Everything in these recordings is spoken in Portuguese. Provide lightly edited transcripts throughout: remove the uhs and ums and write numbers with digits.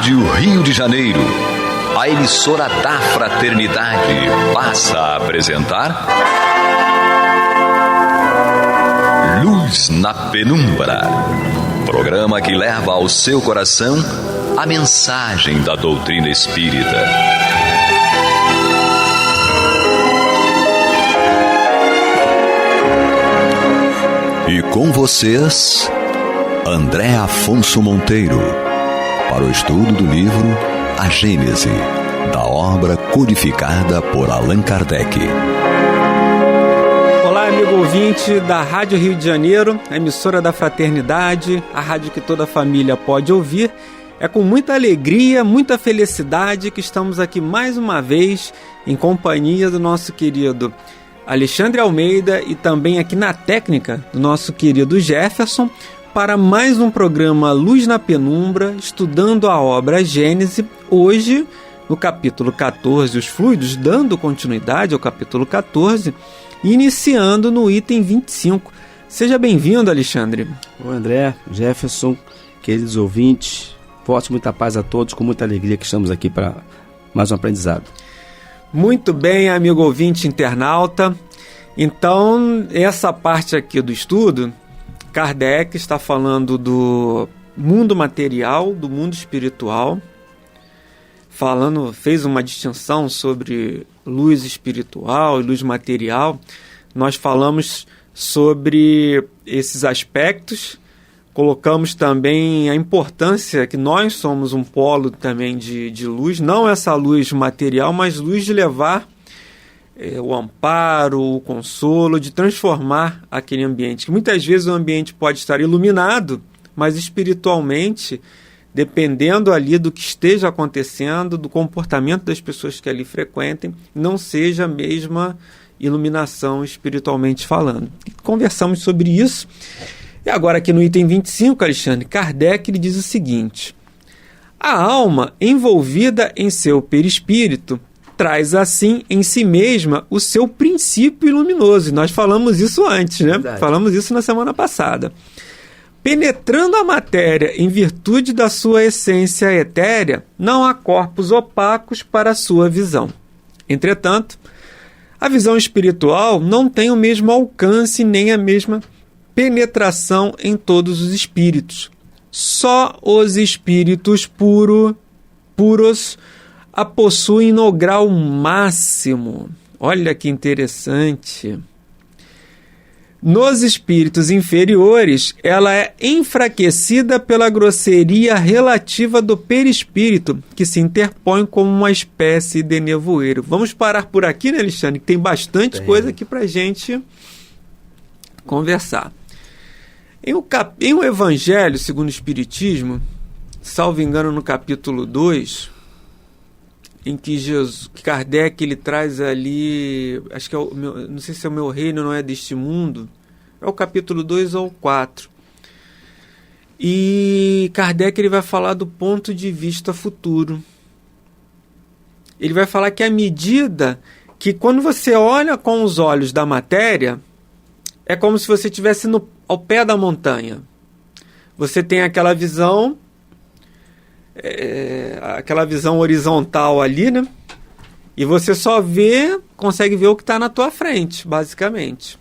Rádio Rio de Janeiro, a emissora da Fraternidade, passa a apresentar Luz na Penumbra, programa que leva ao seu coração a mensagem da doutrina espírita. E com vocês, André Afonso Monteiro, para o estudo do livro A Gênese, da obra codificada por Allan Kardec. Olá, amigo ouvinte da Rádio Rio de Janeiro, a emissora da Fraternidade, a rádio que toda a família pode ouvir. É com muita alegria, muita felicidade que estamos aqui mais uma vez em companhia do nosso querido Alexandre Almeida e também aqui na técnica do nosso querido Jefferson para mais um programa Luz na Penumbra, estudando a obra Gênese, hoje no capítulo 14, os fluidos, dando continuidade ao capítulo 14, iniciando no item 25. Seja bem-vindo, Alexandre. Oi, André, Jefferson, queridos ouvintes, forte muita paz a todos, com muita alegria que estamos aqui para mais um aprendizado. Muito bem, amigo ouvinte internauta. Então, essa parte aqui do estudo, Kardec está falando do mundo material, do mundo espiritual, fez uma distinção sobre luz espiritual e luz material. Nós falamos sobre esses aspectos, colocamos também a importância que nós somos um polo também de luz, não essa luz material, mas luz de levar o amparo, o consolo, de transformar aquele ambiente, que muitas vezes o ambiente pode estar iluminado, mas espiritualmente, dependendo ali do que esteja acontecendo, do comportamento das pessoas que ali frequentem, não seja a mesma iluminação espiritualmente falando. E conversamos sobre isso. E agora aqui no item 25, Alexandre, Kardec ele diz o seguinte: a alma envolvida em seu perispírito traz assim em si mesma o seu princípio luminoso. E nós falamos isso antes, né? Verdade. Falamos isso na semana passada. Penetrando a matéria em virtude da sua essência etérea, não há corpos opacos para a sua visão. Entretanto, a visão espiritual não tem o mesmo alcance nem a mesma penetração em todos os espíritos. Só os espíritos puros a possuem no grau máximo. Olha que interessante. Nos espíritos inferiores, ela é enfraquecida pela grosseria relativa do perispírito, que se interpõe como uma espécie de nevoeiro. Vamos parar por aqui, né, Alexandre? Que tem bastante coisa aqui para a gente conversar. Em o Evangelho segundo o Espiritismo, salvo engano no capítulo 2, em que Kardec ele traz ali, acho que é não sei se é o meu reino não é deste mundo, é o capítulo 2 ou 4. E Kardec ele vai falar do ponto de vista futuro. Ele vai falar que à medida que quando você olha com os olhos da matéria, é como se você estivesse ao pé da montanha. Você tem aquela visão horizontal ali, né? E você só consegue ver o que está na tua frente, basicamente.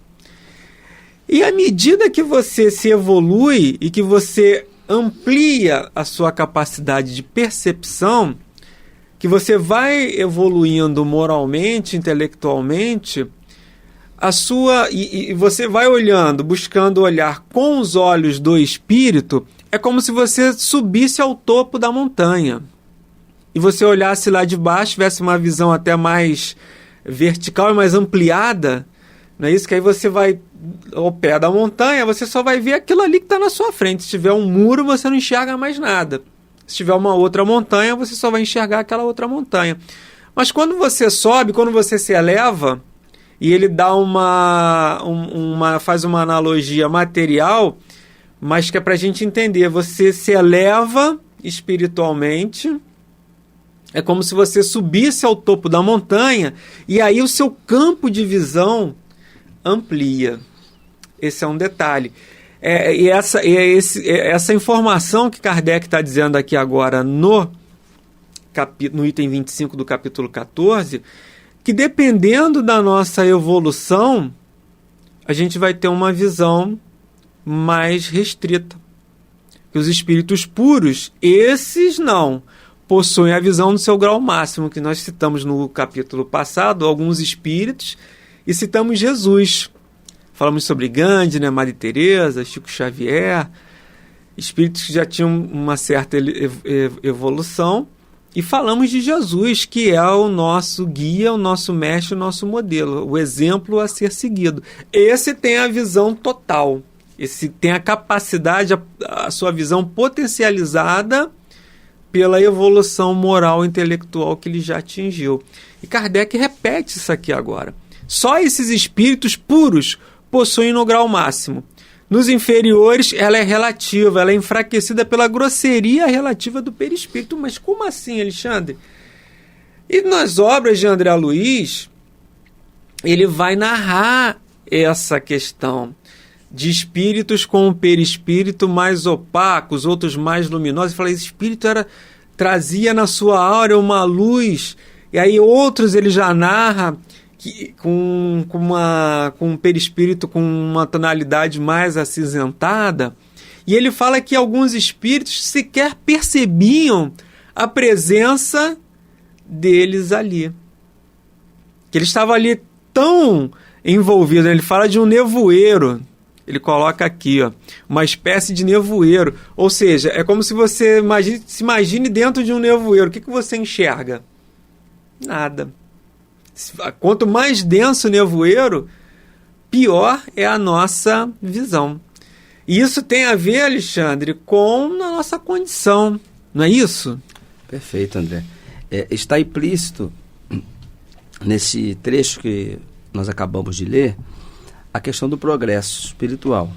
E à medida que você se evolui e que você amplia a sua capacidade de percepção, que você vai evoluindo moralmente, intelectualmente, e você vai olhando, buscando olhar com os olhos do espírito, é como se você subisse ao topo da montanha e você olhasse lá de baixo, tivesse uma visão até mais vertical e mais ampliada, não é isso? Que aí você vai ao pé da montanha, você só vai ver aquilo ali que está na sua frente. Se tiver um muro, você não enxerga mais nada. Se tiver uma outra montanha, você só vai enxergar aquela outra montanha. Mas quando você sobe, quando você se eleva, e ele dá faz uma analogia material, mas que é para a gente entender, você se eleva espiritualmente, é como se você subisse ao topo da montanha, e aí o seu campo de visão amplia. Esse é um detalhe. Essa informação que Kardec está dizendo aqui agora no no item 25 do capítulo 14, que dependendo da nossa evolução, a gente vai ter uma visão mais restrita. Que os espíritos puros, esses não, possuem a visão no seu grau máximo, que nós citamos no capítulo passado, alguns espíritos, e citamos Jesus. Falamos sobre Gandhi, né, Madre Teresa, Chico Xavier, espíritos que já tinham uma certa evolução, e falamos de Jesus, que é o nosso guia, o nosso mestre, o nosso modelo, o exemplo a ser seguido. Esse tem a visão total, esse tem a capacidade, a sua visão potencializada pela evolução moral e intelectual que ele já atingiu. E Kardec repete isso aqui agora. Só esses espíritos puros possuem no grau máximo. Nos inferiores, ela é relativa, ela é enfraquecida pela grosseria relativa do perispírito. Mas como assim, Alexandre? E nas obras de André Luiz, ele vai narrar essa questão de espíritos com o perispírito mais opacos, outros mais luminosos. Ele fala, esse espírito trazia na sua áurea uma luz, e aí outros ele já narra que, com um perispírito com uma tonalidade mais acinzentada, e ele fala que alguns espíritos sequer percebiam a presença deles ali. Que ele estava ali tão envolvido, ele fala de um nevoeiro, ele coloca aqui, ó, uma espécie de nevoeiro, ou seja, é como se você se imagine dentro de um nevoeiro. O que você enxerga? Nada. Quanto mais denso o nevoeiro, pior é a nossa visão. E isso tem a ver, Alexandre, com a nossa condição, não é isso? Perfeito, André. Está implícito nesse trecho que nós acabamos de ler a questão do progresso espiritual.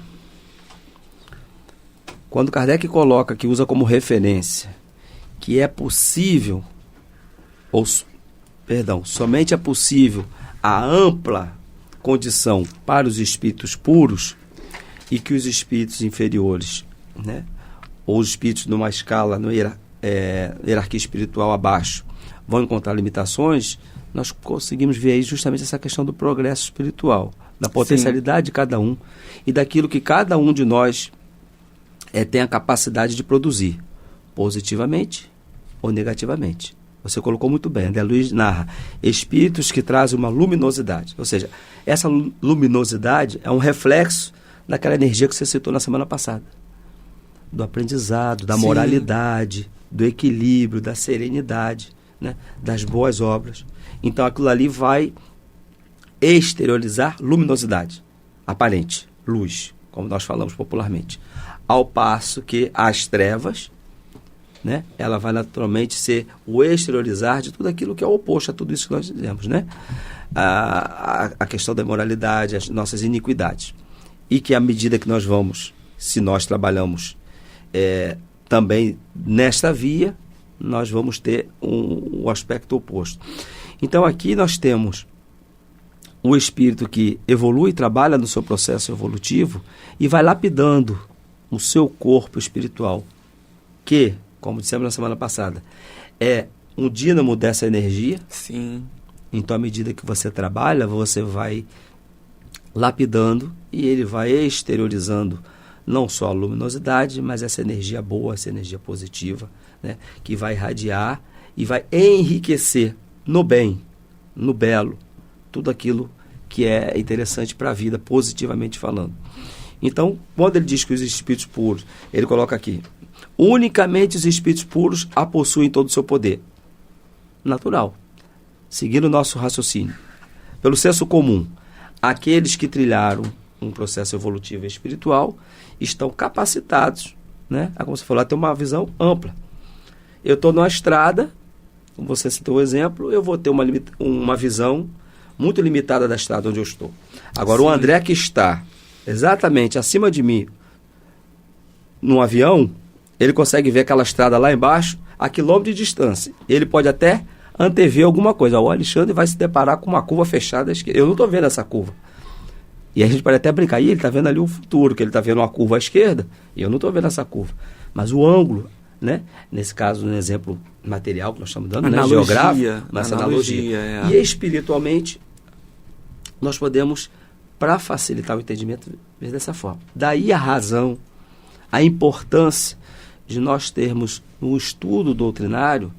Quando Kardec coloca, que usa como referência, que é possível, somente é possível a ampla condição para os espíritos puros, e que os espíritos inferiores, né, ou os espíritos numa escala, hierarquia espiritual abaixo, vão encontrar limitações, nós conseguimos ver aí justamente essa questão do progresso espiritual, da potencialidade de cada um e daquilo que cada um de nós tem a capacidade de produzir, positivamente ou negativamente. Você colocou muito bem, André Luiz narra espíritos que trazem uma luminosidade, ou seja, essa luminosidade é um reflexo daquela energia que você citou na semana passada, do aprendizado, da moralidade, do equilíbrio, da serenidade, né, das boas obras. Então aquilo ali vai exteriorizar luminosidade aparente, luz, como nós falamos popularmente, ao passo que as trevas, né, ela vai naturalmente ser o exteriorizar de tudo aquilo que é o oposto a tudo isso que nós dizemos, né? A questão da imoralidade, as nossas iniquidades. E que à medida que nós vamos, se nós trabalhamos também nesta via, nós vamos ter um aspecto oposto. Então aqui nós temos o espírito que evolui, trabalha no seu processo evolutivo e vai lapidando o seu corpo espiritual, que, como dissemos na semana passada, é um dínamo dessa energia. Sim. Então, à medida que você trabalha, você vai lapidando e ele vai exteriorizando não só a luminosidade, mas essa energia boa, essa energia positiva, né, que vai irradiar e vai enriquecer no bem, no belo, tudo aquilo que é interessante para a vida, positivamente falando. Então, quando ele diz que os espíritos puros, ele coloca aqui, unicamente os espíritos puros a possuem todo o seu poder. Natural. Seguindo o nosso raciocínio. Pelo senso comum, aqueles que trilharam um processo evolutivo e espiritual estão capacitados, né, como você falou, a ter uma visão ampla. Eu estou numa estrada, como você citou o exemplo, eu vou ter uma visão muito limitada da estrada onde eu estou. Agora, sim, o André que está exatamente acima de mim, num avião, ele consegue ver aquela estrada lá embaixo, a quilômetro de distância. Ele pode até antever alguma coisa. O Alexandre vai se deparar com uma curva fechada à esquerda. Eu não estou vendo essa curva. E a gente pode até brincar, ele está vendo ali o futuro, que ele está vendo uma curva à esquerda, e eu não estou vendo essa curva. Mas o ângulo né? Nesse caso, um exemplo material que nós estamos dando, Analogia, né? Geográfico, mas analogia. E espiritualmente, nós podemos, para facilitar o entendimento, ver dessa forma. Daí a razão, a importância de nós termos um estudo doutrinário,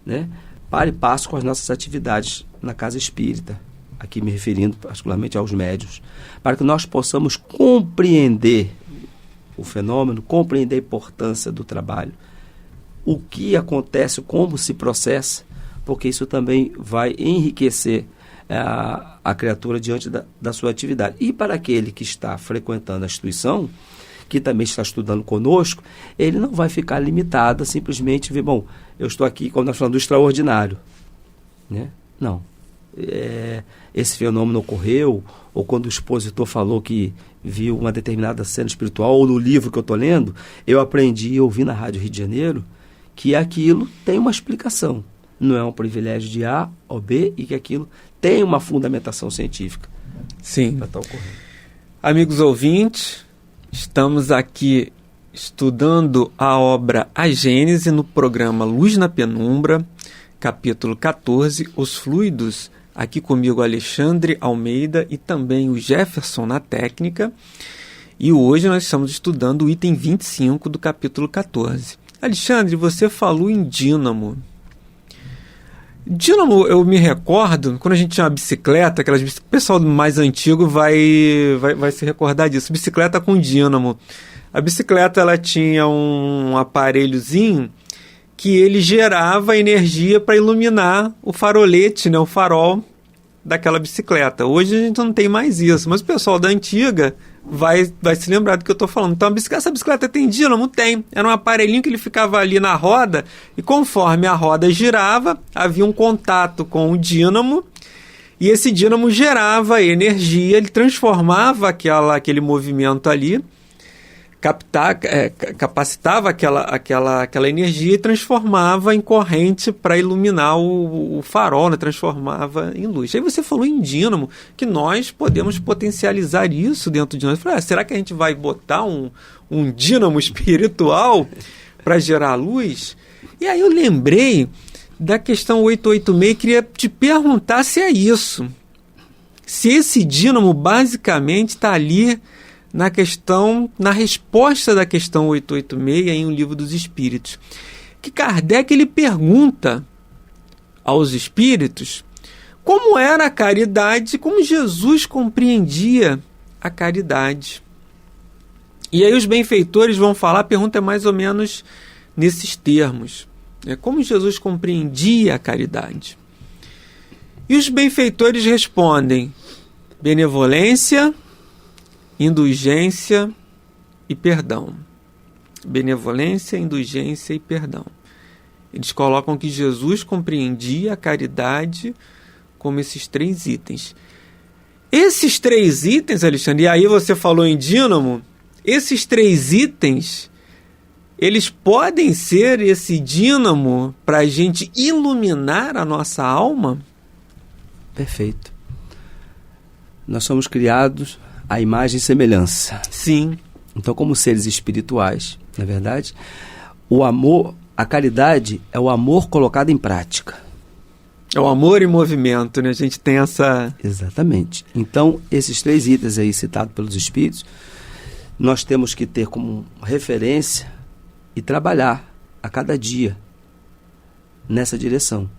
né? Para e passo com as nossas atividades na casa espírita, aqui me referindo particularmente aos médiuns, para que nós possamos compreender o fenômeno, compreender a importância do trabalho, o que acontece, como se processa, porque isso também vai enriquecer a criatura diante da sua atividade. E para aquele que está frequentando a instituição, que também está estudando conosco, ele não vai ficar limitado a simplesmente ver, bom, eu estou aqui, quando nós falamos do extraordinário, né? Não. Esse fenômeno ocorreu, ou quando o expositor falou que viu uma determinada cena espiritual, ou no livro que eu estou lendo, eu aprendi e ouvi na Rádio Rio de Janeiro que aquilo tem uma explicação. Não é um privilégio de A ou B, e que aquilo tem uma fundamentação científica. Sim. Para estar ocorrendo. Amigos ouvintes, estamos aqui estudando a obra A Gênese no programa Luz na Penumbra, capítulo 14, Os Fluidos. Aqui comigo Alexandre Almeida e também o Jefferson na técnica. E hoje nós estamos estudando o item 25 do capítulo 14. Alexandre, você falou em dínamo. Dínamo, eu me recordo, quando a gente tinha uma bicicleta, o pessoal mais antigo vai se recordar disso, bicicleta com dínamo. A bicicleta ela tinha um aparelhozinho que ele gerava energia para iluminar o farolete, né, o farol daquela bicicleta. Hoje a gente não tem mais isso, mas o pessoal da antiga vai se lembrar do que eu estou falando. Então, essa bicicleta tem dínamo? Tem. Era um aparelhinho que ele ficava ali na roda e conforme a roda girava, havia um contato com o dínamo e esse dínamo gerava energia, ele transformava aquele movimento ali, capacitava aquela energia e transformava em corrente para iluminar o farol, né? Transformava em luz. Aí você falou em dínamo, que nós podemos potencializar isso dentro de nós. Eu falei, será que a gente vai botar um dínamo espiritual para gerar luz? E aí eu lembrei da questão 886 e queria te perguntar se é isso. Se esse dínamo basicamente está ali na resposta da questão 886 em O Livro dos Espíritos, que Kardec ele pergunta aos espíritos como era a caridade, como Jesus compreendia a caridade. E aí os benfeitores vão falar, a pergunta é mais ou menos nesses termos, como Jesus compreendia a caridade. E os benfeitores respondem: benevolência, indulgência e perdão. Benevolência, indulgência e perdão. Eles colocam que Jesus compreendia a caridade como esses 3 itens. Esses 3 itens, Alexandre, e aí você falou em dínamo, esses 3 itens, eles podem ser esse dínamo para a gente iluminar a nossa alma? Perfeito. Nós somos criados à imagem e semelhança. Sim. Então, como seres espirituais, na verdade, o amor, a caridade é o amor colocado em prática. É o amor em movimento, né? A gente tem essa... Exatamente. Então, esses 3 itens aí citados pelos Espíritos, nós temos que ter como referência e trabalhar a cada dia nessa direção.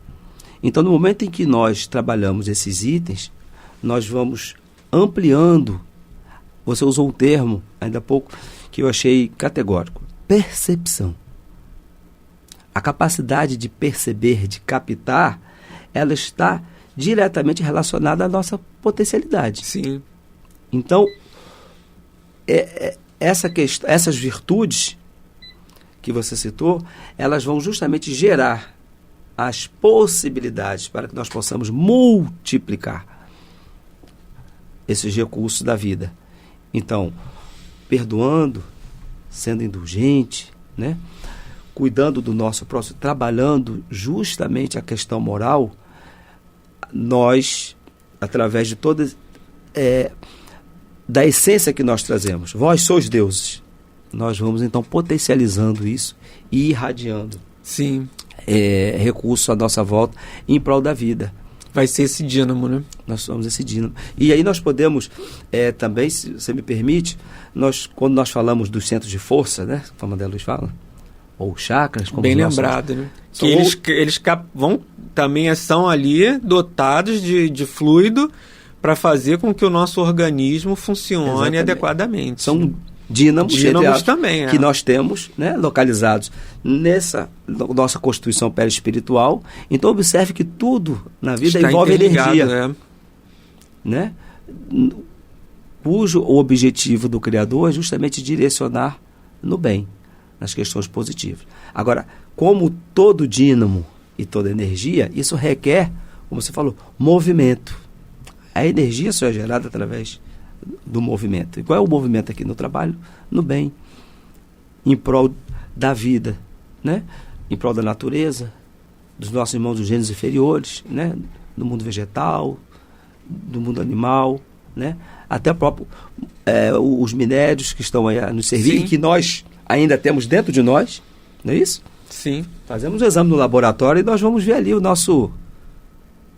Então, no momento em que nós trabalhamos esses itens, nós vamos ampliando. Você usou um termo, ainda há pouco, que eu achei categórico. Percepção. A capacidade de perceber, de captar, ela está diretamente relacionada à nossa potencialidade. Sim. Então, essas virtudes que você citou, elas vão justamente gerar as possibilidades para que nós possamos multiplicar esses recursos da vida. Então, perdoando, sendo indulgente, né? Cuidando do nosso próximo, trabalhando justamente a questão moral, nós, através de toda da essência que nós trazemos, vós sois deuses, nós vamos então potencializando isso e irradiando Sim. Recursos à nossa volta em prol da vida. Vai ser esse dínamo, né? Nós somos esse dínamo. E aí nós podemos também, se você me permite, quando nós falamos dos centros de força, né, como a André Luiz fala, ou chakras, como bem lembrado, né? Que eles também são ali dotados de fluido para fazer com que o nosso organismo funcione Exatamente. Adequadamente. São dínamos também, que nós temos, né, localizados nessa nossa constituição perispiritual. Então observe que tudo na vida está envolve energia, né? Né? Cujo o objetivo do Criador é justamente direcionar no bem, nas questões positivas. Agora, como todo dínamo e toda energia, isso requer, como você falou, movimento. A energia só é gerada através do movimento. E qual é o movimento aqui no trabalho? No bem, em prol da vida, né? Em prol da natureza, dos nossos irmãos dos gêneros inferiores, né? Do mundo vegetal, do mundo animal, né? Até próprio os minérios que estão aí a nos servir. Sim. E que nós ainda temos dentro de nós, não é isso? Sim. Fazemos um exame no laboratório e nós vamos ver ali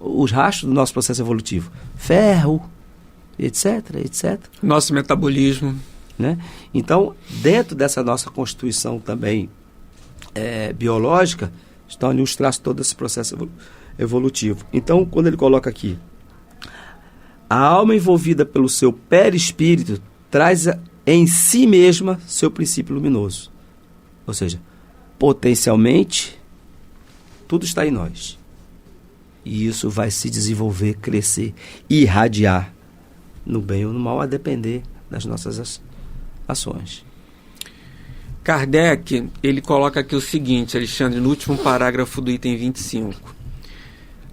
os rastros do nosso processo evolutivo. Ferro, etc, etc. Nosso metabolismo. Né? Então, dentro dessa nossa constituição também biológica, estão ali os traços de todo esse processo evolutivo. Então, quando ele coloca aqui, a alma envolvida pelo seu perispírito traz em si mesma seu princípio luminoso. Ou seja, potencialmente, tudo está em nós. E isso vai se desenvolver, crescer, irradiar no bem ou no mal, a depender das nossas ações. Kardec, ele coloca aqui o seguinte, Alexandre, no último parágrafo do item 25.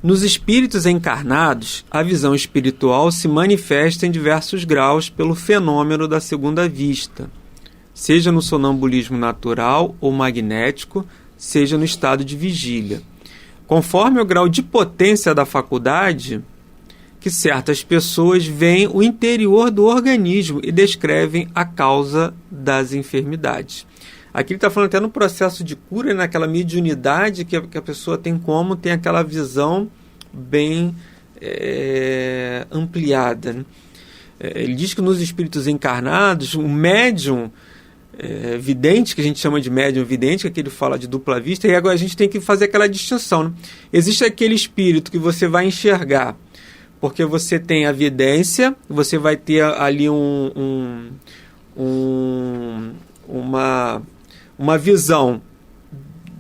Nos espíritos encarnados, a visão espiritual se manifesta em diversos graus pelo fenômeno da segunda vista, seja no sonambulismo natural ou magnético, seja no estado de vigília. Conforme o grau de potência da faculdade, que certas pessoas veem o interior do organismo e descrevem a causa das enfermidades. Aqui ele está falando até no processo de cura, naquela mediunidade que a pessoa tem aquela visão bem ampliada. Né? Ele diz que nos espíritos encarnados, o médium vidente, que a gente chama de médium vidente, que ele fala de dupla vista, e agora a gente tem que fazer aquela distinção. Né? Existe aquele espírito que você vai enxergar, porque você tem a vidência, você vai ter ali uma visão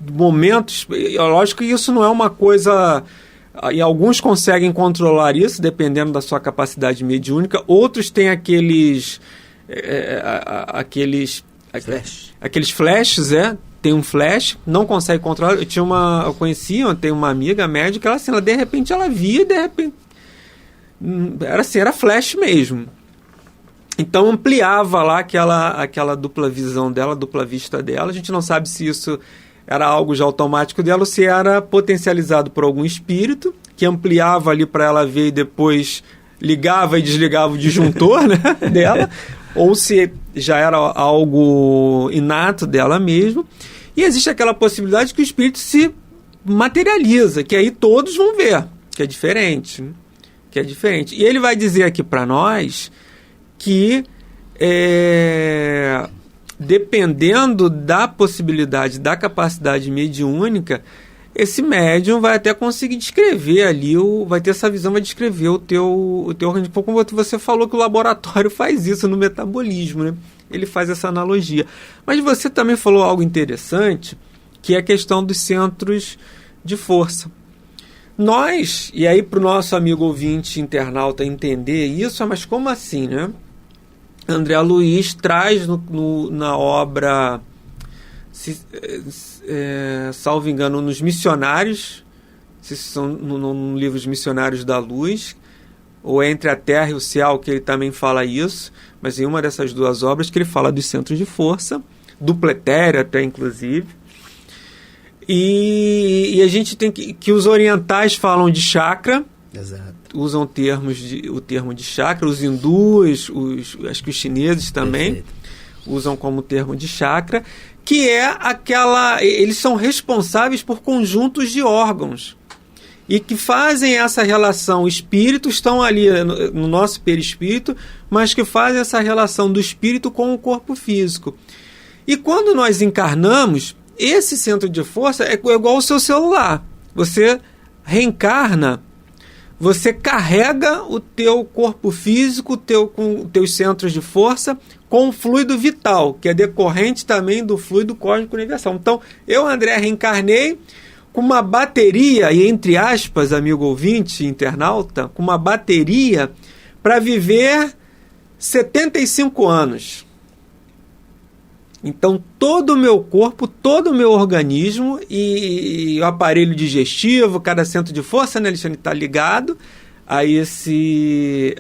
de momentos. Lógico que isso não é uma coisa. E alguns conseguem controlar isso, dependendo da sua capacidade mediúnica. Outros têm aqueles flashes, tem um flash, não consegue controlar. Eu tenho uma amiga médica, ela de repente ela via, de repente era flash mesmo. Então ampliava lá aquela dupla visão dela, dupla vista dela. A gente não sabe se isso era algo já automático dela ou se era potencializado por algum espírito que ampliava ali para ela ver e depois ligava e desligava o disjuntor, né, dela, ou se já era algo inato dela mesmo. E existe aquela possibilidade que o espírito se materializa, que aí todos vão ver, que é diferente. E ele vai dizer aqui para nós que dependendo da possibilidade, da capacidade mediúnica, esse médium vai até conseguir descrever ali, vai ter essa visão, vai descrever o teu organismo. Como você falou que o laboratório faz isso no metabolismo, né? Ele faz essa analogia. Mas você também falou algo interessante, que é a questão dos centros de força. E aí para o nosso amigo ouvinte internauta entender isso, mas como assim, né? André Luiz traz na obra, salvo engano, nos Missionários, se são no livro Os Missionários da Luz, ou Entre a Terra e o Céu, que ele também fala isso, mas em uma dessas duas obras que ele fala dos centros de força, do pletério até inclusive. E a gente tem que os orientais falam de chakra. Exato. Usam o termo de chakra, os hindus, acho que os chineses também. Perfeito. usam como termo de chakra, que é aquela... Eles são responsáveis por conjuntos de órgãos e que fazem essa relação. Espíritos estão ali no nosso perispírito, mas que fazem essa relação do espírito com o corpo físico. E quando nós encarnamos, esse centro de força é igual ao seu celular. Você reencarna, você carrega o teu corpo físico, com teus centros de força, com o fluido vital, que é decorrente também do fluido cósmico universal. Então, eu, André, reencarnei com uma bateria, e entre aspas, amigo ouvinte, internauta, com uma bateria para viver 75 anos. Então, todo o meu corpo, todo o meu organismo e o aparelho digestivo, cada centro de força, né, Alexandre, está ligado a esse...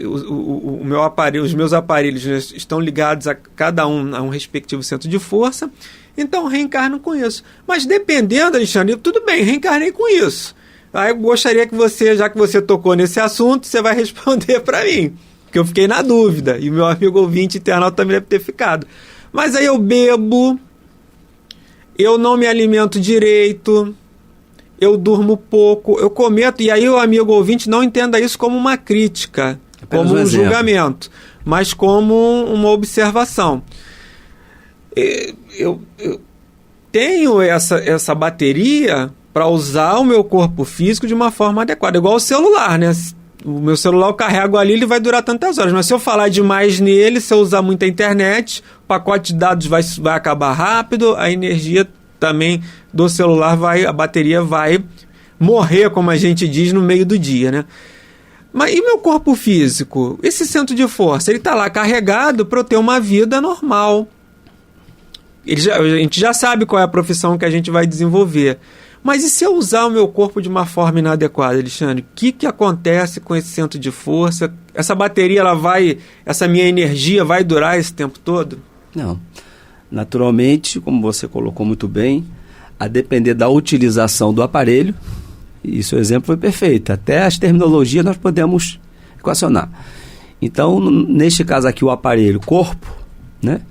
O meu aparelho, os meus aparelhos, né, estão ligados a cada um a um respectivo centro de força. Então, reencarno com isso. Mas dependendo, Alexandre, tudo bem, reencarnei com isso. Aí eu gostaria que você, já que você tocou nesse assunto, você vai responder para mim. Porque eu fiquei na dúvida, e o meu amigo ouvinte internauta também deve ter ficado. Mas aí eu bebo, eu não me alimento direito, eu durmo pouco, eu cometo... E aí o amigo ouvinte não entenda isso como uma crítica, como um julgamento, mas como uma observação. Eu tenho essa bateria para usar o meu corpo físico de uma forma adequada, igual o celular, né? O meu celular eu carrego ali, ele vai durar tantas horas, mas se eu falar demais nele, se eu usar muita internet, o pacote de dados vai acabar rápido, a energia também do celular a bateria vai morrer, como a gente diz, no meio do dia, né? Mas e meu corpo físico? Esse centro de força, ele está lá carregado para eu ter uma vida normal. A gente já sabe qual é a profissão que a gente vai desenvolver. Mas e se eu usar o meu corpo de uma forma inadequada, Alexandre? O que acontece com esse centro de força? Essa bateria, essa minha energia vai durar esse tempo todo? Não. Naturalmente, como você colocou muito bem, a depender da utilização do aparelho, e seu exemplo foi perfeito, até as terminologias nós podemos equacionar. Então, neste caso aqui, o aparelho corpo, né?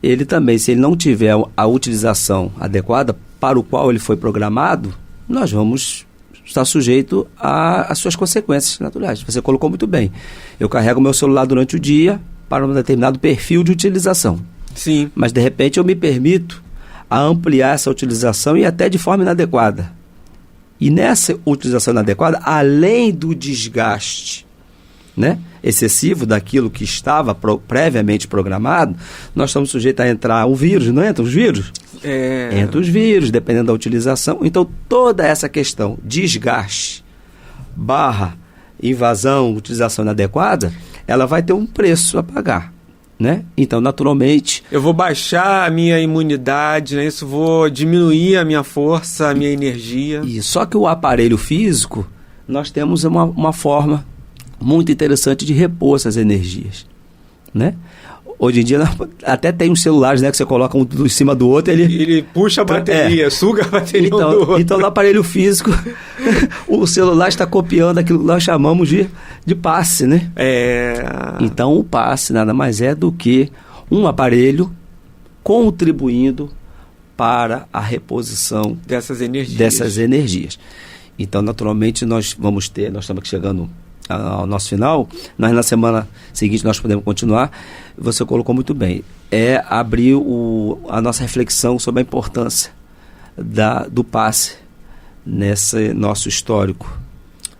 Ele também, se ele não tiver a utilização adequada para o qual ele foi programado, nós vamos estar sujeito às suas consequências naturais. Você colocou muito bem. Eu carrego meu celular durante o dia para um determinado perfil de utilização. Sim. Mas, de repente, eu me permito a ampliar essa utilização e até de forma inadequada. E nessa utilização inadequada, além do desgaste, né, excessivo daquilo que estava previamente programado, nós estamos sujeitos a entrar o vírus, não entra os vírus? Entra os vírus, dependendo da utilização. Então, toda essa questão, desgaste, invasão, utilização inadequada, ela vai ter um preço a pagar, né? Então, naturalmente... Eu vou baixar a minha imunidade, né? Isso, vou diminuir a minha força, a minha energia. E só que o aparelho físico, nós temos uma forma muito interessante de repor essas energias, né? Hoje em dia até tem uns celulares, né, que você coloca um em cima do outro, ele puxa a bateria, suga a bateria do outro. Então no aparelho físico o celular está copiando aquilo que nós chamamos de passe, né? Então o passe nada mais é do que um aparelho contribuindo para a reposição dessas energias. Então, naturalmente, nós estamos aqui chegando ao nosso final, mas na semana seguinte nós podemos continuar. Você colocou muito bem, abrir a nossa reflexão sobre a importância do passe nesse nosso histórico.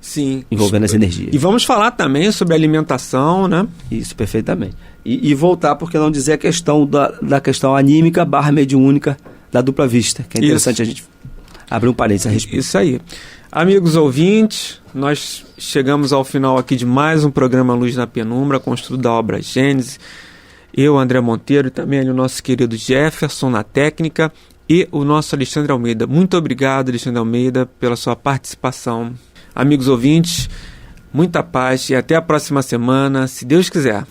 Sim. Envolvendo as energias. E vamos falar também sobre alimentação, né? Isso, perfeitamente. E voltar, por que não dizer, a questão da questão anímica / mediúnica da dupla vista, que é interessante a gente abrir um parênteses a respeito. Isso aí. Amigos ouvintes, nós chegamos ao final aqui de mais um programa Luz na Penumbra, com o estudo da obra Gênesis. Eu, André Monteiro, e também o nosso querido Jefferson na técnica e o nosso Alexandre Almeida. Muito obrigado, Alexandre Almeida, pela sua participação. Amigos ouvintes, muita paz e até a próxima semana, se Deus quiser.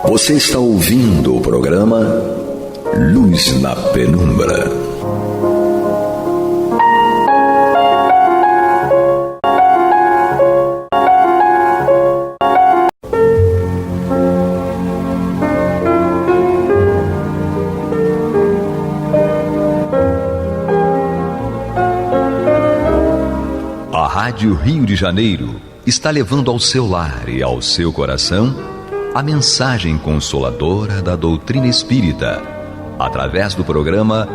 Você está ouvindo o programa Luz na Penumbra. Rádio Rio de Janeiro está levando ao seu lar e ao seu coração a mensagem consoladora da doutrina espírita, através do programa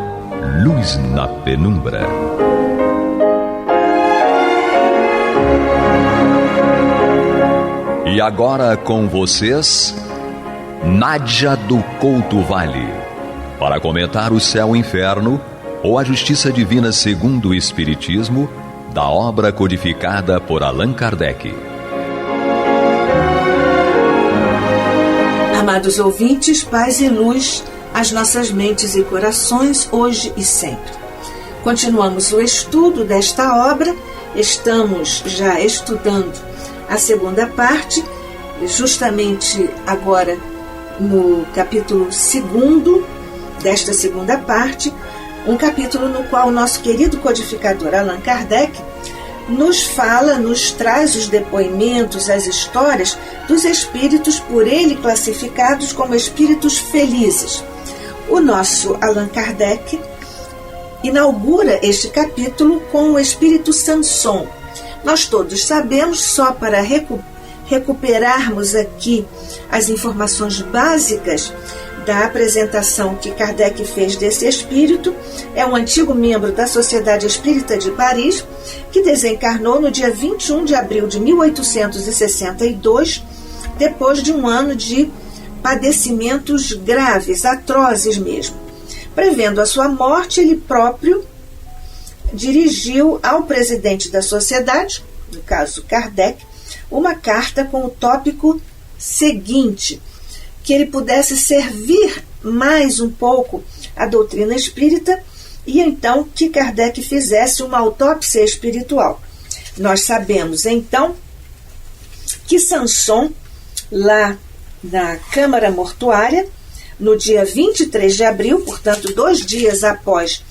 Luz na Penumbra. E agora com vocês, Nádia do Couto Vale, para comentar o céu e inferno ou a justiça divina segundo o Espiritismo, da obra codificada por Allan Kardec. Amados ouvintes, paz e luz às nossas mentes e corações, hoje e sempre. Continuamos o estudo desta obra, estamos já estudando a segunda parte, justamente agora no capítulo 2º desta segunda parte, um capítulo no qual o nosso querido codificador Allan Kardec nos fala, nos traz os depoimentos, as histórias dos espíritos por ele classificados como espíritos felizes. O nosso Allan Kardec inaugura este capítulo com o espírito Samson. Nós todos sabemos, só para recuperarmos aqui as informações básicas da apresentação que Kardec fez desse espírito, é um antigo membro da Sociedade Espírita de Paris, que desencarnou no dia 21 de abril de 1862, depois de um ano de padecimentos graves, atrozes mesmo. Prevendo a sua morte, ele próprio dirigiu ao presidente da sociedade, no caso Kardec, uma carta com o tópico seguinte: que ele pudesse servir mais um pouco a doutrina espírita e então que Kardec fizesse uma autópsia espiritual. Nós sabemos então que Samson, lá na Câmara Mortuária, no dia 23 de abril, portanto 2 dias após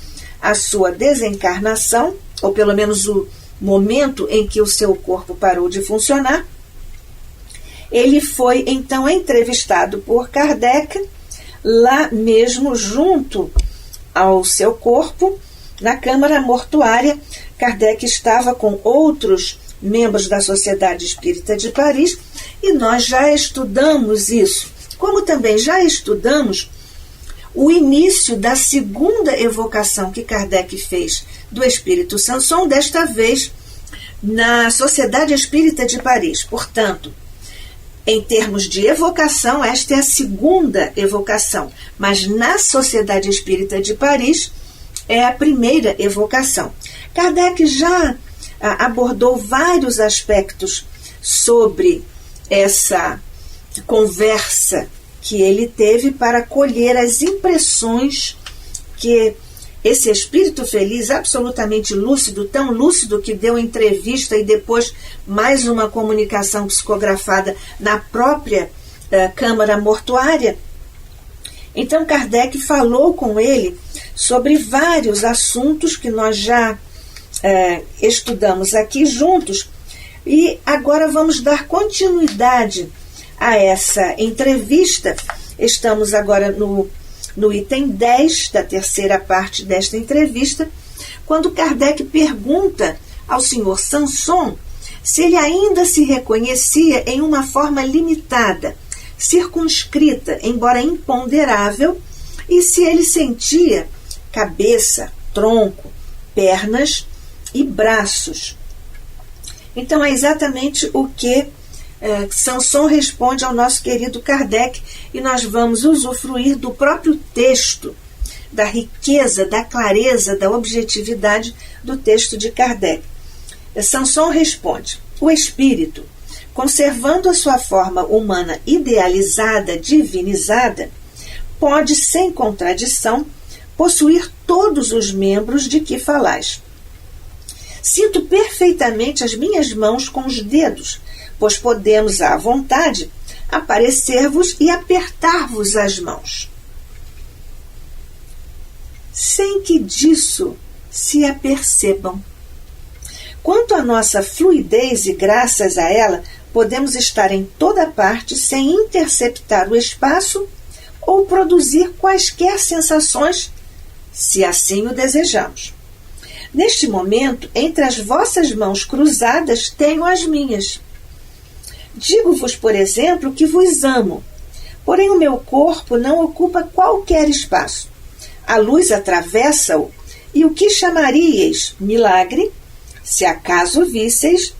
a sua desencarnação, ou pelo menos o momento em que o seu corpo parou de funcionar, ele foi então entrevistado por Kardec, lá mesmo junto ao seu corpo, na Câmara Mortuária. Kardec estava com outros membros da Sociedade Espírita de Paris e nós já estudamos isso, como também já estudamos o início da segunda evocação que Kardec fez do espírito Samson, desta vez na Sociedade Espírita de Paris. Portanto, em termos de evocação, esta é a segunda evocação, mas na Sociedade Espírita de Paris é a primeira evocação. Kardec já abordou vários aspectos sobre essa conversa que ele teve para colher as impressões que esse espírito feliz, absolutamente lúcido, tão lúcido que deu entrevista e depois mais uma comunicação psicografada na própria Câmara Mortuária. Então Kardec falou com ele sobre vários assuntos que nós já estudamos aqui juntos e agora vamos dar continuidade a essa entrevista. Estamos agora no item 10 da terceira parte desta entrevista, quando Kardec pergunta ao senhor Samson se ele ainda se reconhecia em uma forma limitada, circunscrita, embora imponderável, e se ele sentia cabeça, tronco, pernas e braços. Então é exatamente o que Samson responde ao nosso querido Kardec, e nós vamos usufruir do próprio texto, da riqueza, da clareza, da objetividade do texto de Kardec. Samson responde: o espírito, conservando a sua forma humana idealizada, divinizada, pode, sem contradição, possuir todos os membros de que falais. Sinto perfeitamente as minhas mãos com os dedos, pois podemos, à vontade, aparecer-vos e apertar-vos as mãos, sem que disso se apercebam. Quanto à nossa fluidez e graças a ela, podemos estar em toda parte sem interceptar o espaço ou produzir quaisquer sensações, se assim o desejamos. Neste momento, entre as vossas mãos cruzadas, tenho as minhas. Digo-vos, por exemplo, que vos amo, porém o meu corpo não ocupa qualquer espaço. A luz atravessa-o, e o que chamaríeis milagre, se acaso visseis,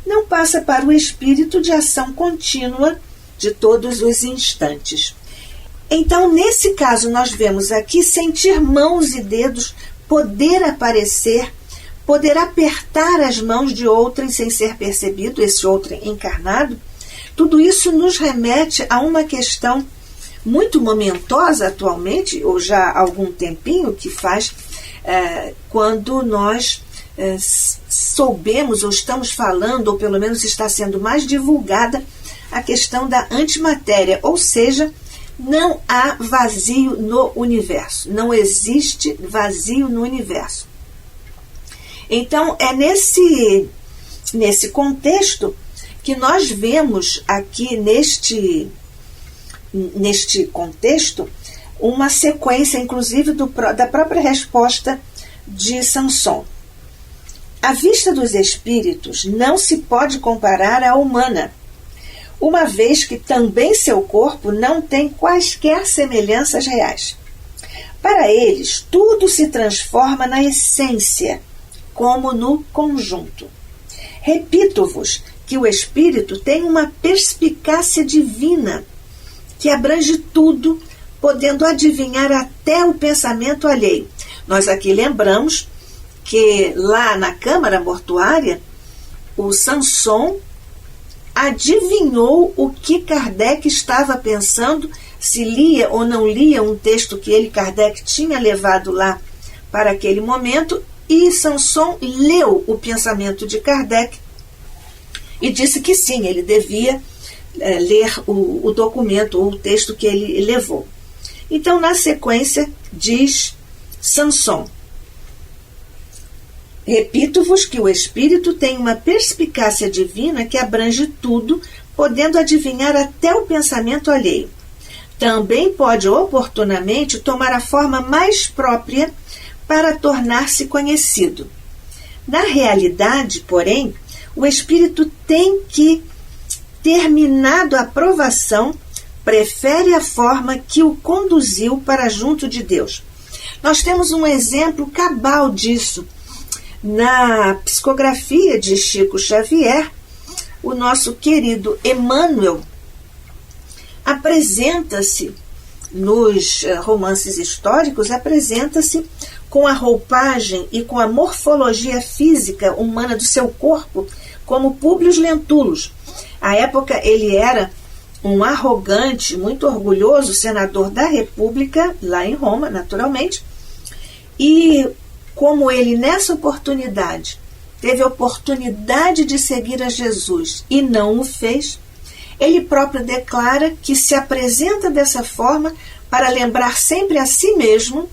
não passa para o espírito de ação contínua de todos os instantes. Então, nesse caso, nós vemos aqui sentir mãos e dedos, poder aparecer, poder apertar as mãos de outrem sem ser percebido, esse outrem encarnado. Tudo isso nos remete a uma questão muito momentosa atualmente, ou já há algum tempinho que faz, quando nós soubemos ou estamos falando, ou pelo menos está sendo mais divulgada, a questão da antimatéria, ou seja, não há vazio no universo, não existe vazio no universo. Então, é nesse contexto que nós vemos aqui neste contexto uma sequência, inclusive, da própria resposta de Samson. A vista dos espíritos não se pode comparar à humana, uma vez que também seu corpo não tem quaisquer semelhanças reais. Para eles, tudo se transforma na essência, como no conjunto. Repito-vos que o espírito tem uma perspicácia divina que abrange tudo, podendo adivinhar até o pensamento alheio. Nós aqui lembramos que lá na câmara mortuária, o Samson adivinhou o que Kardec estava pensando, se lia ou não lia um texto que Kardec tinha levado lá para aquele momento, e Samson leu o pensamento de Kardec e disse que sim, ele devia ler o documento ou o texto que ele levou. Então, na sequência, diz Samson: repito-vos que o espírito tem uma perspicácia divina que abrange tudo, podendo adivinhar até o pensamento alheio. Também pode oportunamente tomar a forma mais própria para tornar-se conhecido. Na realidade, porém, o espírito tem que, terminado a provação, prefere a forma que o conduziu para junto de Deus. Nós temos um exemplo cabal disso. Na psicografia de Chico Xavier, o nosso querido Emmanuel apresenta-se, nos romances históricos, apresenta-se com a roupagem e com a morfologia física humana do seu corpo como Públio Lentulus. À época, ele era um arrogante, muito orgulhoso senador da República, lá em Roma, naturalmente, e como ele, nessa oportunidade, teve a oportunidade de seguir a Jesus e não o fez, ele próprio declara que se apresenta dessa forma para lembrar sempre a si mesmo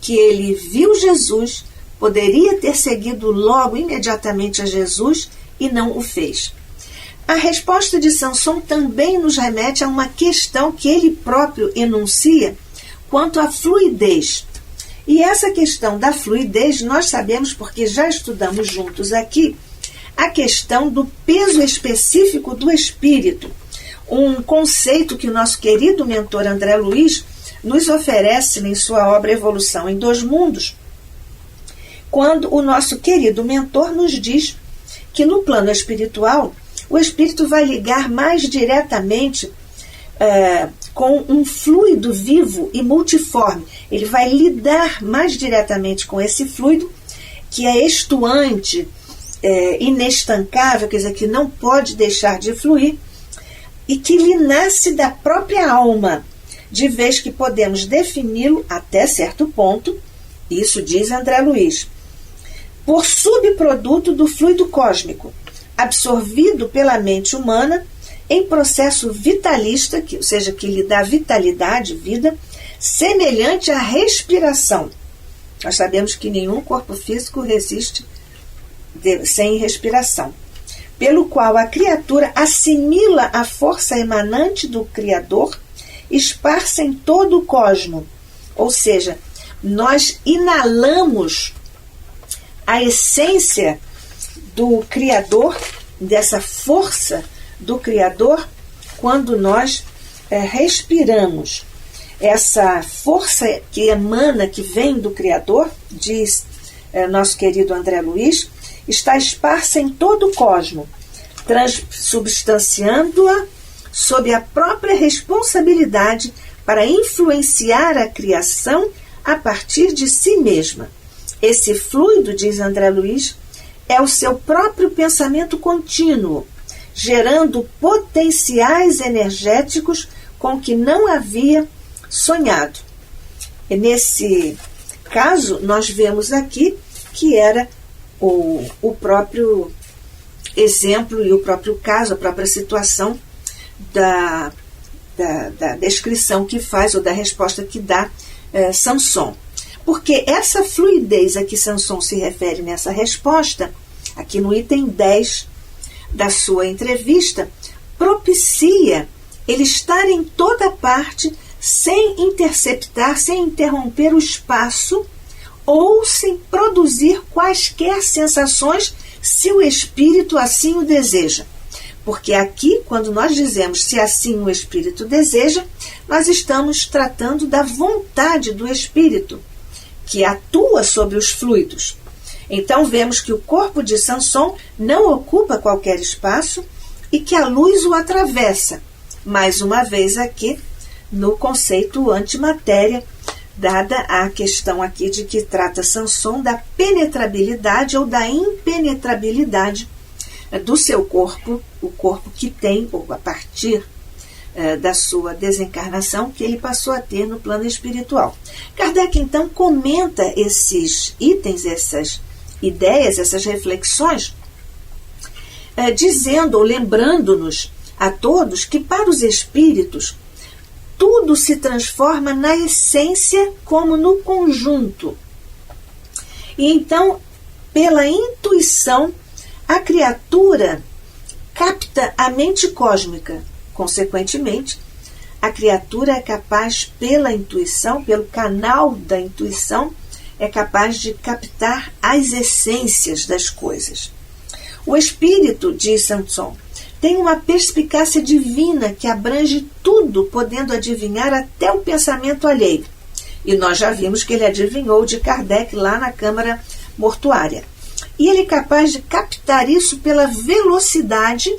que ele viu Jesus, poderia ter seguido logo, imediatamente a Jesus e não o fez. A resposta de Samson também nos remete a uma questão que ele próprio enuncia quanto à fluidez. E essa questão da fluidez, nós sabemos, porque já estudamos juntos aqui, a questão do peso específico do espírito, um conceito que o nosso querido mentor André Luiz nos oferece em sua obra Evolução em Dois Mundos, quando o nosso querido mentor nos diz que no plano espiritual o espírito vai ligar mais diretamente com um fluido vivo e multiforme. Ele vai lidar mais diretamente com esse fluido, que é estuante, inestancável, quer dizer, que não pode deixar de fluir, e que lhe nasce da própria alma, de vez que podemos defini-lo até certo ponto, isso diz André Luiz, por subproduto do fluido cósmico, absorvido pela mente humana em processo vitalista, ou seja, que lhe dá vitalidade, vida, semelhante à respiração. Nós sabemos que nenhum corpo físico resiste sem respiração, pelo qual a criatura assimila a força emanante do Criador, esparsa em todo o cosmo. Ou seja, nós inalamos a essência do Criador, dessa força do Criador, quando nós respiramos. Essa força que emana, que vem do Criador, diz nosso querido André Luiz, está esparsa em todo o cosmo, transubstanciando-a sob a própria responsabilidade para influenciar a criação a partir de si mesma. Esse fluido, diz André Luiz, é o seu próprio pensamento contínuo, gerando potenciais energéticos com que não havia sonhado. E nesse caso, nós vemos aqui que era o próprio exemplo e o próprio caso, a própria situação da descrição que faz, ou da resposta que dá Samson. Porque essa fluidez a que Samson se refere nessa resposta, aqui no item 10 da sua entrevista, propicia ele estar em toda parte sem interceptar, sem interromper o espaço ou sem produzir quaisquer sensações, se o espírito assim o deseja. Porque aqui, quando nós dizemos se assim o espírito deseja, nós estamos tratando da vontade do espírito, que atua sobre os fluidos. Então vemos que o corpo de Samson não ocupa qualquer espaço e que a luz o atravessa. Mais uma vez aqui, no conceito antimatéria, dada a questão aqui de que trata Samson da penetrabilidade ou da impenetrabilidade do seu corpo, o corpo que tem, ou a partir da sua desencarnação, que ele passou a ter no plano espiritual. Kardec, então, comenta esses itens, essas ideias, essas reflexões, dizendo ou lembrando-nos a todos que para os espíritos tudo se transforma na essência como no conjunto. E então, pela intuição, a criatura capta a mente cósmica. Consequentemente, a criatura é capaz, pela intuição, pelo canal da intuição, é capaz de captar as essências das coisas. O espírito, diz Samson, tem uma perspicácia divina que abrange tudo, podendo adivinhar até o pensamento alheio. E nós já vimos que ele adivinhou de Kardec lá na câmara mortuária. E ele é capaz de captar isso pela velocidade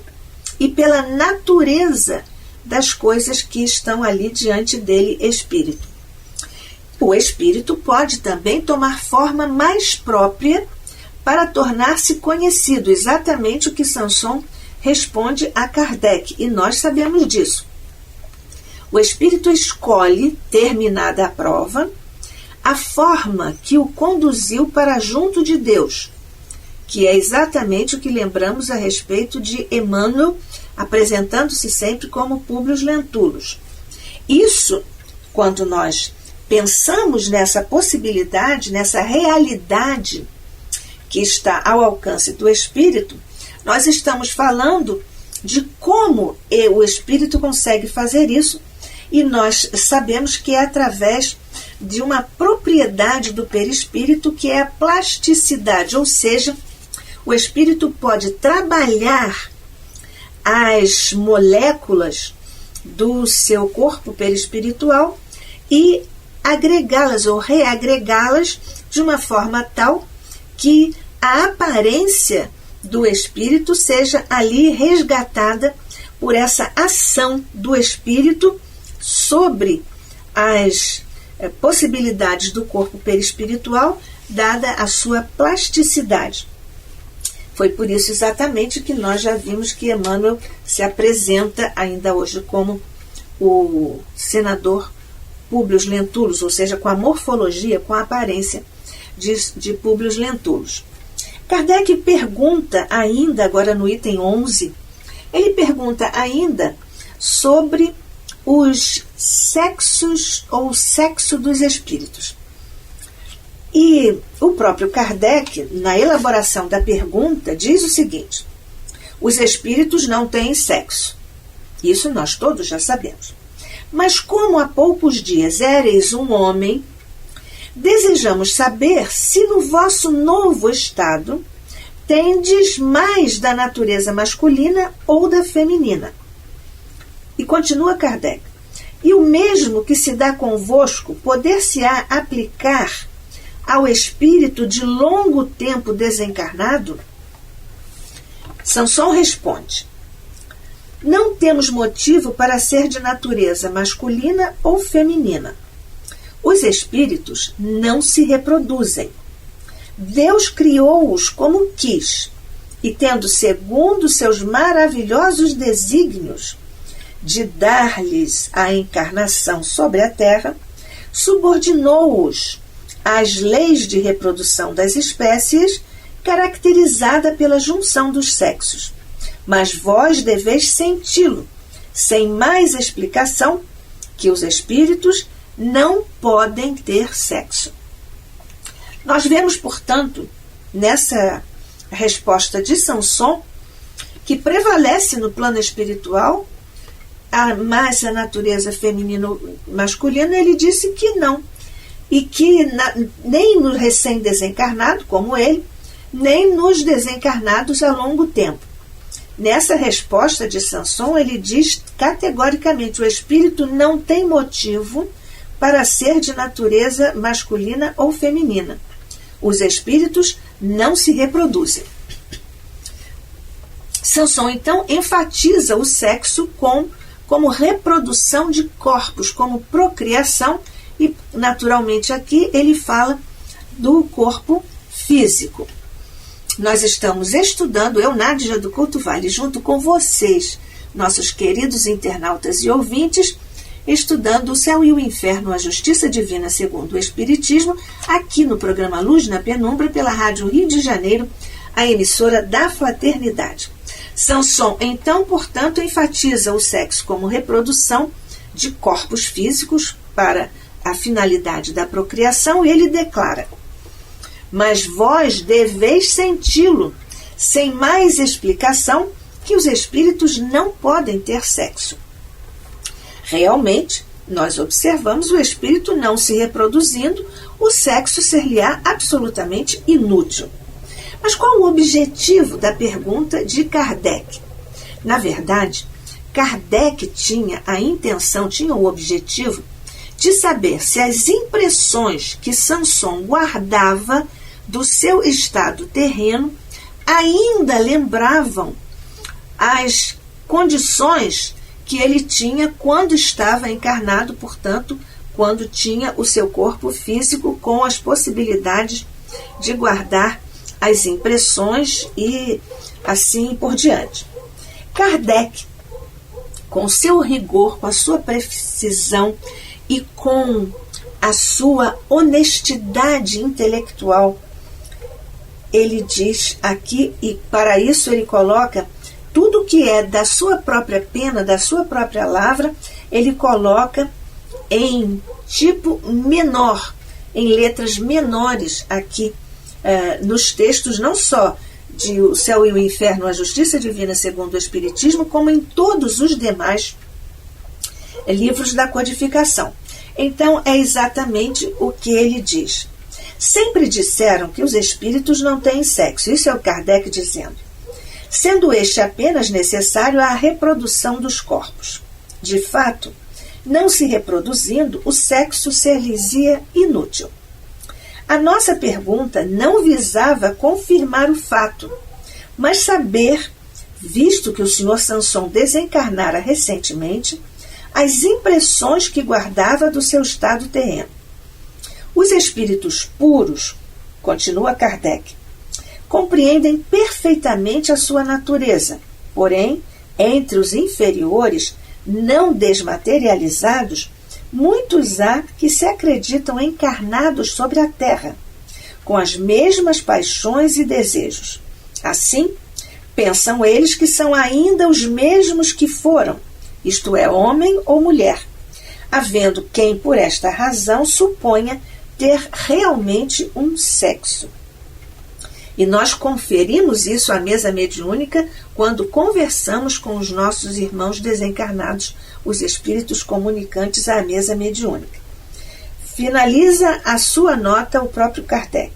e pela natureza das coisas que estão ali diante dele, espírito. O espírito pode também tomar forma mais própria para tornar-se conhecido, exatamente o que Samson responde a Kardec, e nós sabemos disso. O espírito escolhe, terminada a prova, a forma que o conduziu para junto de Deus, que é exatamente o que lembramos a respeito de Emmanuel, apresentando-se sempre como Públio Lentulus. Isso, quando nós pensamos nessa possibilidade, nessa realidade que está ao alcance do espírito, nós estamos falando de como o espírito consegue fazer isso, e nós sabemos que é através de uma propriedade do perispírito, que é a plasticidade, ou seja, o espírito pode trabalhar as moléculas do seu corpo perispiritual e agregá-las ou reagregá-las de uma forma tal que a aparência do espírito seja ali resgatada por essa ação do espírito sobre as possibilidades do corpo perispiritual, dada a sua plasticidade. Foi por isso exatamente que nós já vimos que Emmanuel se apresenta ainda hoje como o senador Públio Lentulus, ou seja, com a morfologia, com a aparência de Públio Lentulus. Kardec pergunta ainda, agora no item 11, ele pergunta ainda sobre os sexos ou o sexo dos espíritos. E o próprio Kardec, na elaboração da pergunta, diz o seguinte: os espíritos não têm sexo. Isso nós todos já sabemos. Mas como há poucos dias éreis um homem, Desejamos saber se no vosso novo estado tendes mais da natureza masculina ou da feminina. E continua Kardec. E o mesmo que se dá convosco poder-se-á aplicar ao espírito de longo tempo desencarnado? Sanson responde: não temos motivo para ser de natureza masculina ou feminina. Os espíritos não se reproduzem. Deus criou-os como quis, e tendo segundo seus maravilhosos desígnios de dar-lhes a encarnação sobre a terra, subordinou-os às leis de reprodução das espécies, caracterizada pela junção dos sexos. Mas vós deveis senti-lo, sem mais explicação, que os espíritos não podem ter sexo. Nós vemos, portanto, nessa resposta de Sanson, que prevalece no plano espiritual mais a natureza feminino-masculina. Ele disse que não, e que nem no recém-desencarnado, como ele, nem nos desencarnados a longo tempo. Nessa resposta de Sanson, ele diz categoricamente: o espírito não tem motivo para ser de natureza masculina ou feminina. Os espíritos não se reproduzem. Sanson, então, enfatiza o sexo como reprodução de corpos, como procriação, e, naturalmente, aqui ele fala do corpo físico. Nós estamos estudando, eu, Nádia do Couto Vale, junto com vocês, nossos queridos internautas e ouvintes, estudando o Céu e o Inferno, a Justiça Divina segundo o Espiritismo, aqui no programa Luz na Penumbra, pela Rádio Rio de Janeiro, a emissora da Fraternidade. Sanson, então, portanto, enfatiza o sexo como reprodução de corpos físicos para a finalidade da procriação, e ele declara: mas vós deveis senti-lo, sem mais explicação, que os espíritos não podem ter sexo. Realmente, nós observamos o espírito não se reproduzindo, o sexo ser-lhe-á absolutamente inútil. Mas qual o objetivo da pergunta de Kardec? Na verdade, Kardec tinha o objetivo de saber se as impressões que Sanson guardava do seu estado terreno ainda lembravam as condições que ele tinha quando estava encarnado, portanto, quando tinha o seu corpo físico, com as possibilidades de guardar as impressões e assim por diante. Kardec, com seu rigor, com a sua precisão e com a sua honestidade intelectual, ele diz aqui, e para isso ele coloca tudo que é da sua própria pena, da sua própria lavra, ele coloca em tipo menor, em letras menores aqui nos textos, não só de O Céu e o Inferno, a Justiça Divina segundo o Espiritismo, como em todos os demais livros da codificação. Então, é exatamente o que ele diz. Sempre disseram que os espíritos não têm sexo. Isso é o Kardec dizendo. Sendo este apenas necessário à reprodução dos corpos. De fato, não se reproduzindo, o sexo ser-lhes-ia inútil. A nossa pergunta não visava confirmar o fato, mas saber, visto que o Sr. Sanson desencarnara recentemente, as impressões que guardava do seu estado terreno. Os espíritos puros, continua Kardec, compreendem perfeitamente a sua natureza, porém, entre os inferiores, não desmaterializados, muitos há que se acreditam encarnados sobre a terra, com as mesmas paixões e desejos. Assim, pensam eles que são ainda os mesmos que foram, isto é, homem ou mulher, havendo quem, por esta razão, suponha ter realmente um sexo. E nós conferimos isso à mesa mediúnica quando conversamos com os nossos irmãos desencarnados, os espíritos comunicantes à mesa mediúnica. Finaliza a sua nota o próprio Kardec.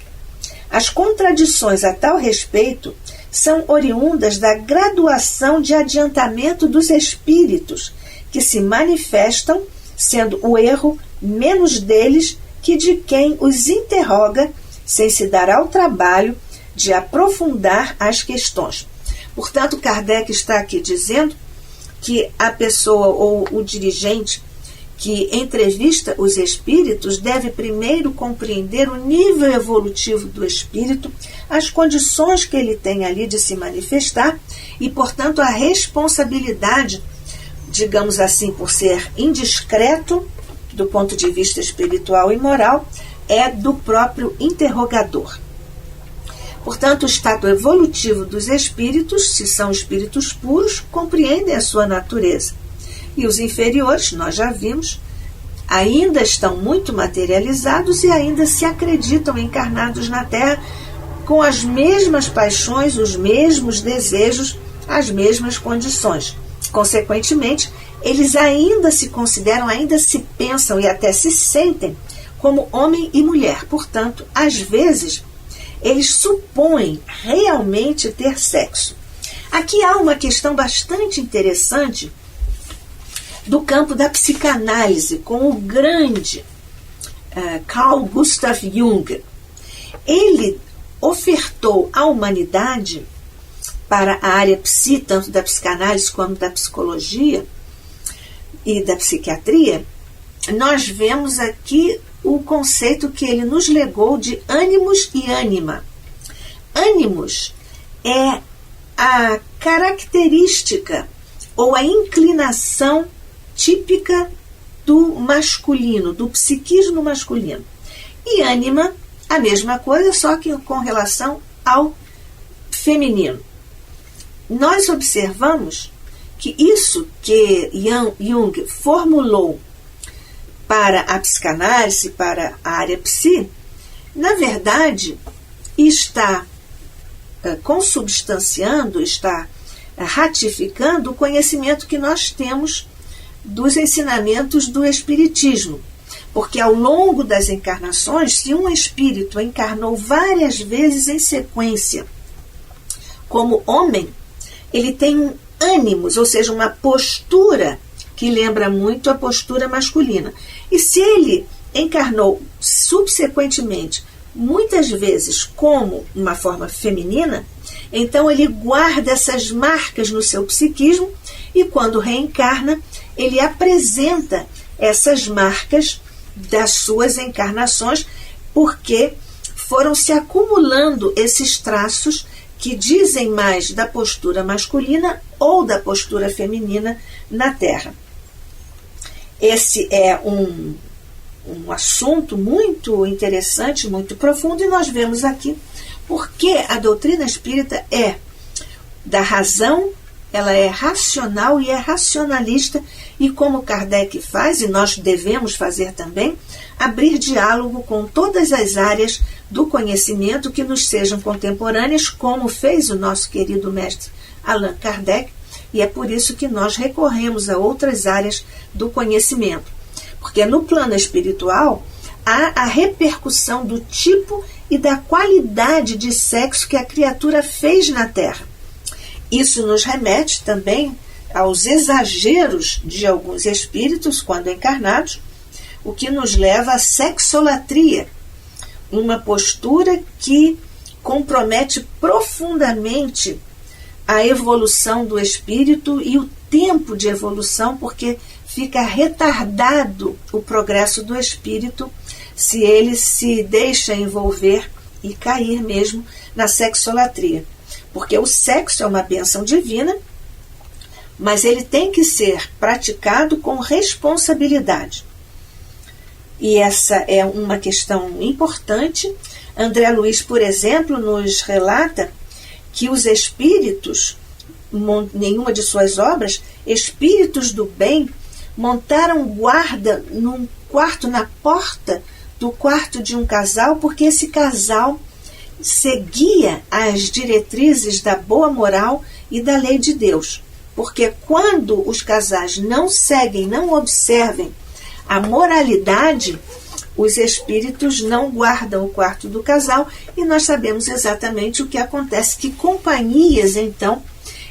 As contradições a tal respeito são oriundas da graduação de adiantamento dos espíritos, que se manifestam, sendo o erro menos deles que de quem os interroga, sem se dar ao trabalho de aprofundar as questões. Portanto, Kardec está aqui dizendo que a pessoa ou o dirigente que entrevista os espíritos deve primeiro compreender o nível evolutivo do espírito, as condições que ele tem ali de se manifestar e, portanto, a responsabilidade, digamos assim, por ser indiscreto do ponto de vista espiritual e moral, é do próprio interrogador. Portanto, o estado evolutivo dos espíritos, se são espíritos puros, compreendem a sua natureza. E os inferiores, nós já vimos, ainda estão muito materializados e ainda se acreditam encarnados na Terra com as mesmas paixões, os mesmos desejos, as mesmas condições. Consequentemente, eles ainda se consideram, ainda se pensam e até se sentem como homem e mulher. Portanto, às vezes, eles supõem realmente ter sexo. Aqui há uma questão bastante interessante do campo da psicanálise, com o grande Carl Gustav Jung. Ele ofertou à humanidade, para a área psi, tanto da psicanálise como da psicologia e da psiquiatria, nós vemos aqui o conceito que ele nos legou de ânimos e ânima. Ânimos é a característica ou a inclinação típica do masculino, do psiquismo masculino. E ânima, a mesma coisa, só que com relação ao feminino. Nós observamos que isso que Jung formulou para a psicanálise, para a área psi, na verdade, está consubstanciando, está ratificando o conhecimento que nós temos dos ensinamentos do Espiritismo. Porque ao longo das encarnações, se um espírito encarnou várias vezes em sequência como homem, ele tem um ânimos, ou seja, uma postura que lembra muito a postura masculina. E se ele encarnou subsequentemente muitas vezes como uma forma feminina, então ele guarda essas marcas no seu psiquismo e quando reencarna, ele apresenta essas marcas das suas encarnações, porque foram se acumulando esses traços que dizem mais da postura masculina ou da postura feminina na Terra. Esse é um assunto muito interessante, muito profundo, e nós vemos aqui porque a doutrina espírita é da razão, ela é racional e é racionalista, e como Kardec faz, e nós devemos fazer também, abrir diálogo com todas as áreas do conhecimento que nos sejam contemporâneas, como fez o nosso querido mestre Allan Kardec, e é por isso que nós recorremos a outras áreas do conhecimento. Porque no plano espiritual há a repercussão do tipo e da qualidade de sexo que a criatura fez na Terra. Isso nos remete também aos exageros de alguns espíritos quando encarnados, o que nos leva à sexolatria, uma postura que compromete profundamente a evolução do espírito e o tempo de evolução, porque fica retardado o progresso do espírito se ele se deixa envolver e cair mesmo na sexolatria. Porque o sexo é uma bênção divina, mas ele tem que ser praticado com responsabilidade. E essa é uma questão importante. André Luiz, por exemplo, nos relata que os espíritos, nenhuma de suas obras, espíritos do bem, montaram guarda num quarto, na porta do quarto de um casal, porque esse casal seguia as diretrizes da boa moral e da lei de Deus. Porque quando os casais não seguem, não observem a moralidade, os espíritos não guardam o quarto do casal e nós sabemos exatamente o que acontece, que companhias, então,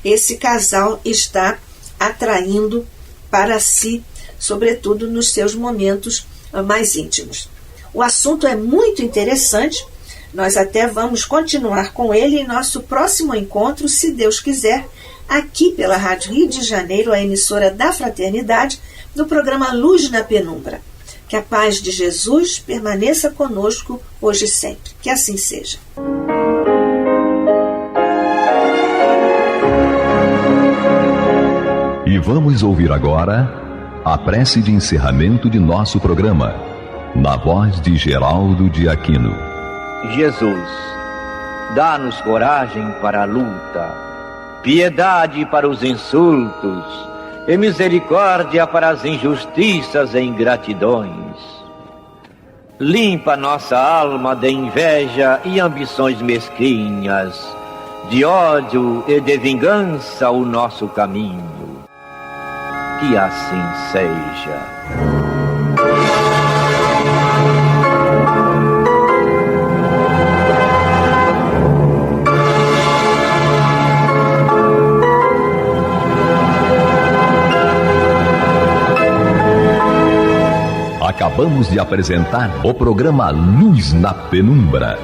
esse casal está atraindo para si, sobretudo nos seus momentos mais íntimos. O assunto é muito interessante, nós até vamos continuar com ele em nosso próximo encontro, se Deus quiser, aqui pela Rádio Rio de Janeiro, a emissora da Fraternidade, no programa Luz na Penumbra. Que a paz de Jesus permaneça conosco hoje e sempre. Que assim seja. E vamos ouvir agora a prece de encerramento de nosso programa, na voz de Geraldo de Aquino. Jesus, dá-nos coragem para a luta, piedade para os insultos e misericórdia para as injustiças e ingratidões. Limpa nossa alma de inveja e ambições mesquinhas, de ódio e de vingança o nosso caminho. Que assim seja. Acabamos de apresentar o programa Luz na Penumbra.